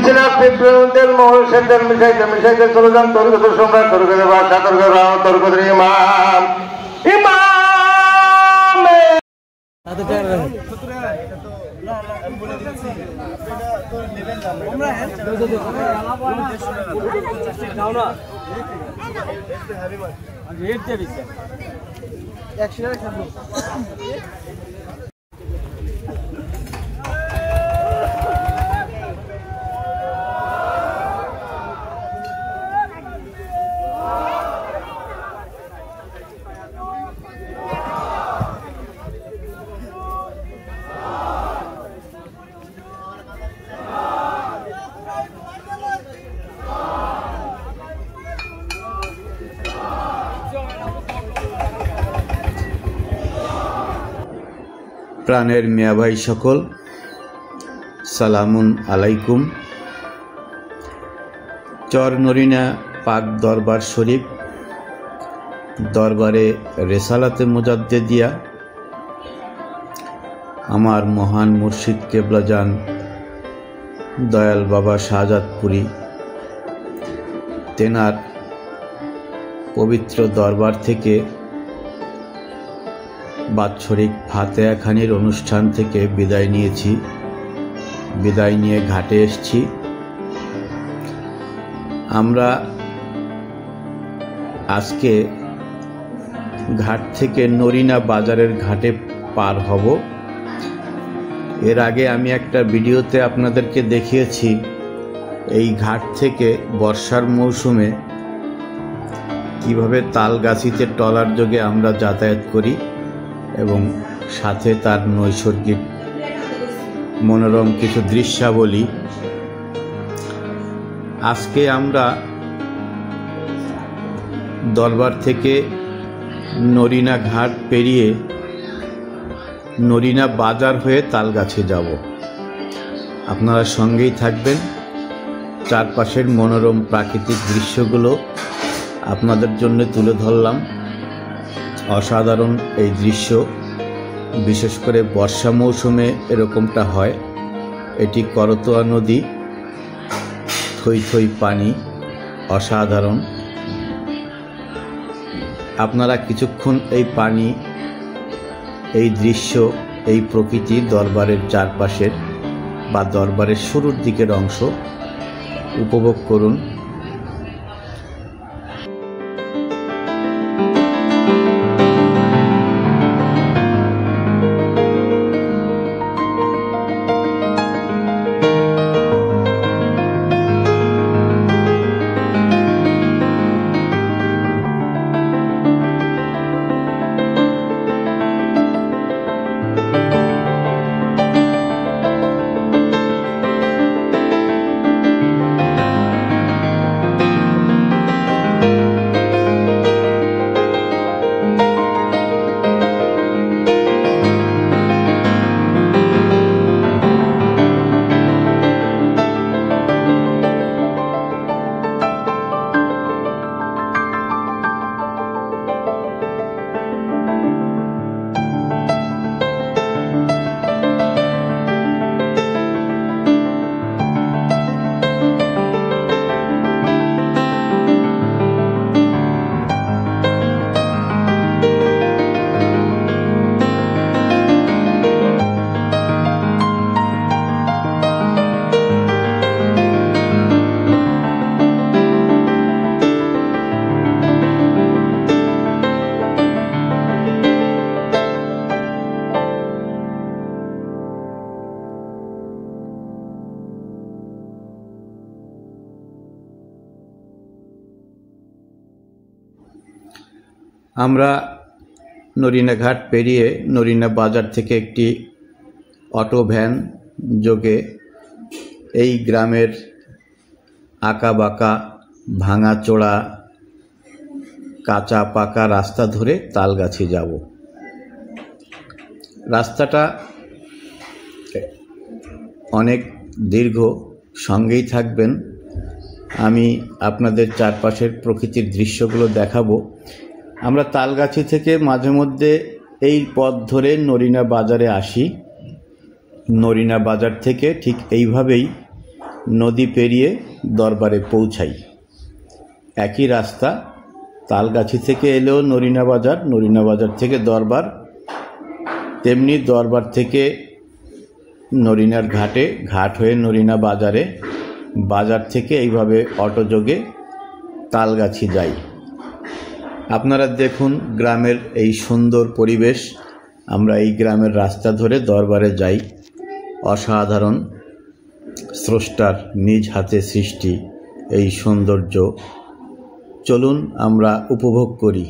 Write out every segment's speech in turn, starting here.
সিলাপ তেল মোহর সেন্টার মিশাইতে চলে যান তর্ক সম্রাট তর্কের বাদশা তর্কের রাম তর্কের ইমাম প্রাণের মিয়া ভাই সকল, সালামুন আলাইকুম। চর নরিনা পাক দরবার শরীফ দরবারে রেসালাতে মুজাদ্দেদিয়া আমার মহান মুর্শিদ কেবলাজান দয়াল বাবা শাহজাদপুরি তেনার পবিত্র দরবার থেকে বাৎসরিক ফাতেহা খানির অনুষ্ঠান থেকে বিদায় নিয়েছি। বিদায় নিয়ে ঘাটে এসেছি। আমরা আজকে ঘাট থেকে নরিনা বাজারের ঘাটে পার হব। এর আগে আমি একটা ভিডিওতে আপনাদেরকে দেখিয়েছি এই ঘাট থেকে বর্ষার মৌসুমে কিভাবে তালগাছিতে ট্রলার যোগে আমরা যাতায়াত করি এবং সাথে তার নৈসর্গিক মনোরম কিছু দৃশ্যাবলী। আজকে আমরা দরবার থেকে নরিনা ঘাট পেরিয়ে নরিনা বাজার হয়ে তালগাছি যাব। আপনারা সঙ্গেই থাকবেন। চারপাশের মনোরম প্রাকৃতিক দৃশ্যগুলো আপনাদের জন্য তুলে ধরলাম। অসাধারণ এই দৃশ্য, বিশেষ করে বর্ষা মৌসুমে এরকমটা হয়। এটি করতোয়া নদী, থই থই পানি, অসাধারণ। আপনারা কিছুক্ষণ এই পানি, এই দৃশ্য, এই প্রকৃতি দরবারের চারপাশের বা দরবারের শুরুর দিকের অংশ উপভোগ করুন। আমরা নরিনা ঘাট পেরিয়ে নরিনা বাজার থেকে একটি অটো ভ্যান যোগে এই গ্রামের আঁকা বাঁকা ভাঙাচোড়া কাঁচা পাকা রাস্তা ধরে তালগাছি যাব। রাস্তাটা অনেক দীর্ঘ, সঙ্গেই থাকবেন। আমি আপনাদের চারপাশের প্রকৃতির দৃশ্যগুলো দেখাবো। আমরা তালগাছি থেকে মাঝে মধ্যে এই পথ ধরে নরিনা বাজারে আসি। নরিনা বাজার থেকে ঠিক এইভাবেই নদী পেরিয়ে দরবারে পৌঁছাই। একই রাস্তা, তালগাছি থেকে এলেও নরিনা বাজার, নরিনা বাজার থেকে দরবার, তেমনি দরবার থেকে নরিনার ঘাটে, ঘাট হয়ে নরিনা বাজারে, বাজার থেকে এইভাবে অটোযোগে তালগাছি যাই। আপনারা দেখুন গ্রামের এই সুন্দর পরিবেশ। আমরা এই গ্রামের রাস্তা ধরে দরবারে যাই। অসাধারণ স্রষ্টার নিজ হাতে সৃষ্টি এই সৌন্দর্য, চলুন আমরা উপভোগ করি।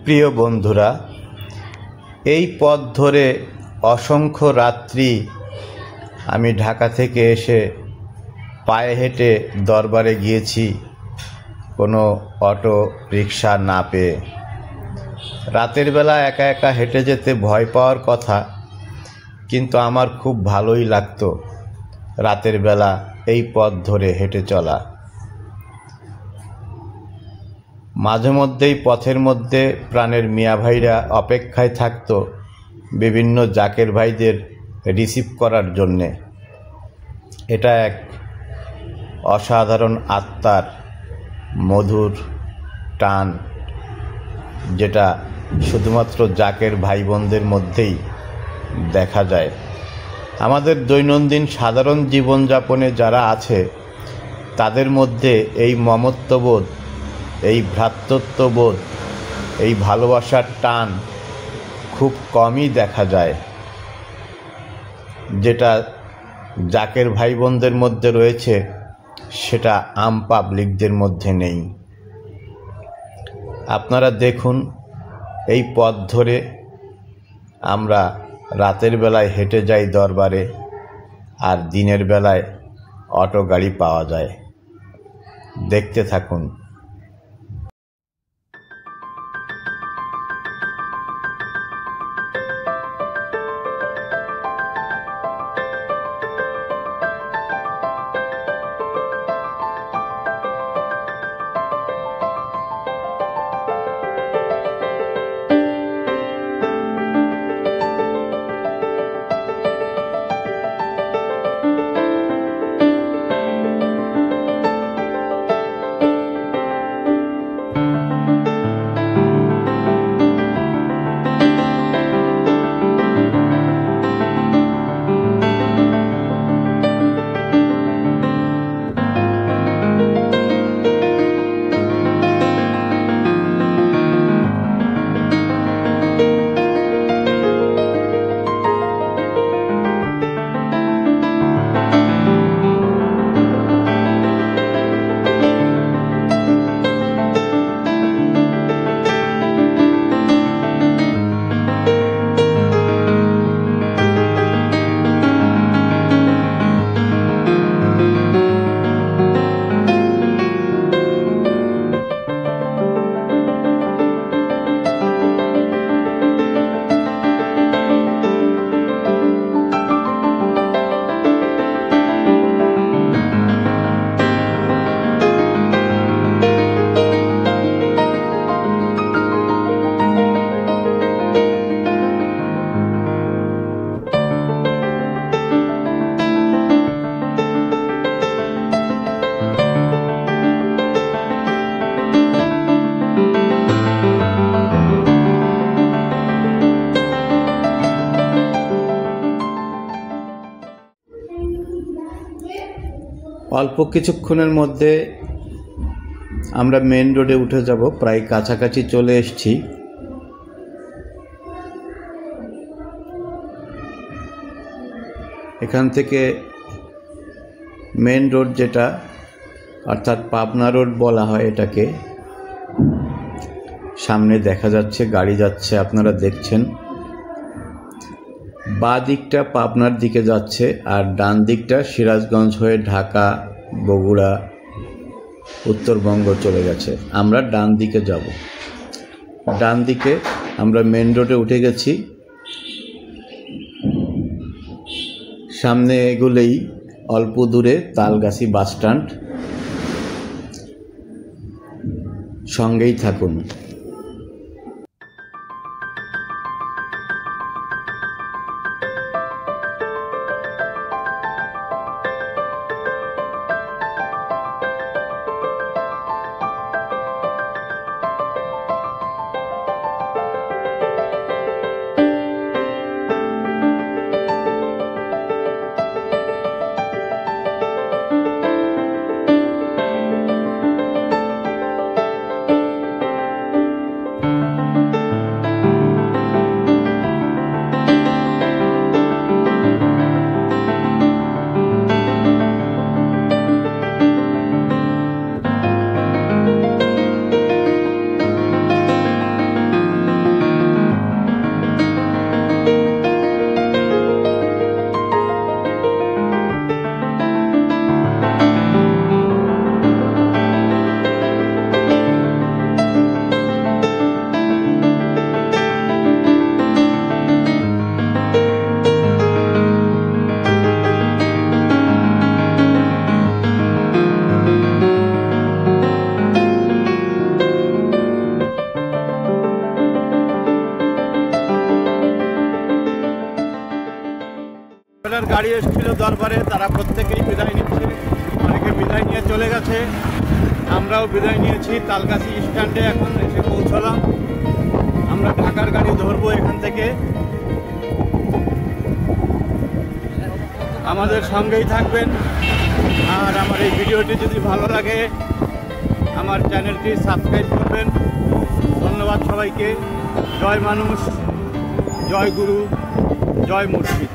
প্রিয় বন্ধুরা, এই পথ ধরে অসংখ্য রাত্রি আমি ঢাকা থেকে এসে পায়ে হেঁটে দরবারে গিয়েছি, কোনো অটো রিক্সা না পেয়ে। রাতের বেলা একা একা হেঁটে যেতে ভয় পাওয়ার কথা, কিন্তু আমার খুব ভালোই লাগতো রাতের বেলা এই পথ ধরে হেঁটে চলা। মাঝে মধ্যেই পথের মধ্যে প্রাণের মিয়া ভাইরা অপেক্ষায় থাকতো বিভিন্ন জাকের ভাইদের রিসিভ করার জন্যে। এটা এক অসাধারণ আত্মার মধুর টান, যেটা শুধুমাত্র জাকের ভাই বোনদের মধ্যেই দেখা যায়। আমাদের দৈনন্দিন সাধারণ জীবনযাপনে যারা আছে তাদের মধ্যে এই মমত্ববোধ, এই ভ্রাতৃত্ববোধ, এই ভালোবাসার টান খুব কমই দেখা যায়, যেটা জাকের ভাই বোনদের মধ্যে রয়েছে সেটা আম পাবলিকদের মধ্যে নেই। আপনারা দেখুন, এই পথ ধরে আমরা রাতের বেলায় হেঁটে যাই দরবারে, আর দিনের বেলায় অটো গাড়ি পাওয়া যায়। দেখতে থাকুন। অল্প কিছুক্ষণের মধ্যে আমরা মেন রোডে উঠে যাব, প্রায় কাছাকাছি চলে এসেছি। এখান থেকে মেন রোড যেটা, অর্থাৎ পাবনা রোড বলা হয় এটাকে, সামনে দেখা যাচ্ছে গাড়ি যাচ্ছে, আপনারা দেখছেন। বাঁ দিকটা পাবনার দিকে যাচ্ছে, আর ডান দিকটা সিরাজগঞ্জ হয়ে ঢাকা, বগুড়া, উত্তরবঙ্গ চলে গেছে। আমরা ডান দিকে যাব। ডান দিকে আমরা মেন রোডে উঠে গেছি। সামনে এগুলেই অল্প দূরে তালগাছি বাস স্ট্যান্ড। সঙ্গেই থাকুন। গাড়ি এসেছিল দরবারে, তারা প্রত্যেকেই বিদায় নিচ্ছে, অনেকে বিদায় নিয়ে চলে গেছে, আমরাও বিদায় নিয়েছি। তালগাছি স্ট্যান্ডে এখন এসে পৌঁছলাম। আমরা ঢাকার গাড়ি ধরবো এখান থেকে। আমাদের সঙ্গেই থাকবেন, আর আমার এই ভিডিওটি যদি ভালো লাগে আমার চ্যানেলটি সাবস্ক্রাইব করবেন। ধন্যবাদ সবাইকে। জয় মানুষ। জয় গুরু, জয় মুর্শিদ।